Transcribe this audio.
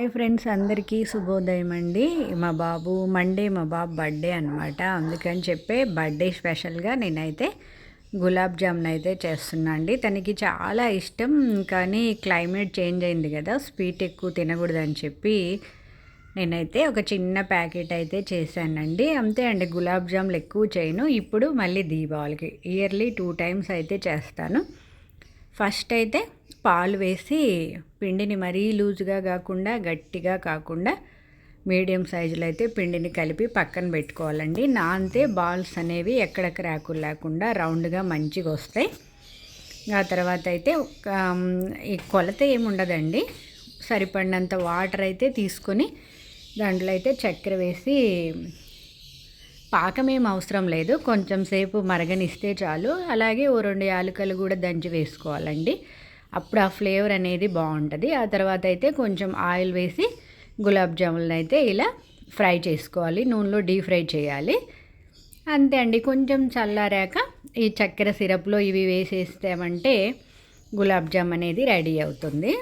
Hi friends, అందరికీ శుభోదయం అండి. మా బాబు బర్త్డే అనమాట. అందుకని చెప్పే బర్త్డే స్పెషల్గా నేనైతే గులాబ్ జామున్ అయితే చేస్తున్నా అండి. తనకి చాలా ఇష్టం, కానీ క్లైమేట్ చేంజ్ అయింది కదా, స్వీట్ ఎక్కువ తినకూడదని చెప్పి నేనైతే ఒక చిన్న ప్యాకెట్ అయితే చేశానండి. అంతే అండి, గులాబ్ జాములు ఎక్కువ చేయను. ఇప్పుడు మళ్ళీ దీపావళికి ఇయర్లీ 2 టైమ్స్ అయితే చేస్తాను. ఫస్ట్ అయితే పాలు వేసి పిండిని మరీ లూజ్గా కాకుండా గట్టిగా కాకుండా మీడియం సైజులో అయితే పిండిని కలిపి పక్కన పెట్టుకోవాలండి. నానితే బాల్స్ అనేవి ఎక్కడ క్రాకులు లేకుండా రౌండ్గా మంచిగా వస్తాయి. ఆ తర్వాత అయితే ఈ కొలత ఏమి ఉండదండి, సరిపడినంత వాటర్ అయితే తీసుకొని దాంట్లో అయితే చక్కెర వేసి, పాకం ఏం అవసరం లేదు, కొంచెం సేపు మరగనిస్తే చాలు. అలాగే ఓ 2 యాలకులు కూడా దంచి వేసుకోవాలండి, అప్పుడు ఆ ఫ్లేవర్ అనేది బాగుంటుంది. ఆ తర్వాత అయితే కొంచెం ఆయిల్ వేసి గులాబ్ జాములను అయితే ఇలా ఫ్రై చేసుకోవాలి, నూనెలో డీప్ ఫ్రై చేయాలి. అంతే అండి. కొంచెం చల్లారాక ఈ చక్కెర సిరప్లో ఇవి వేసేస్తామంటే గులాబ్ జామ్ అనేది రెడీ అవుతుంది.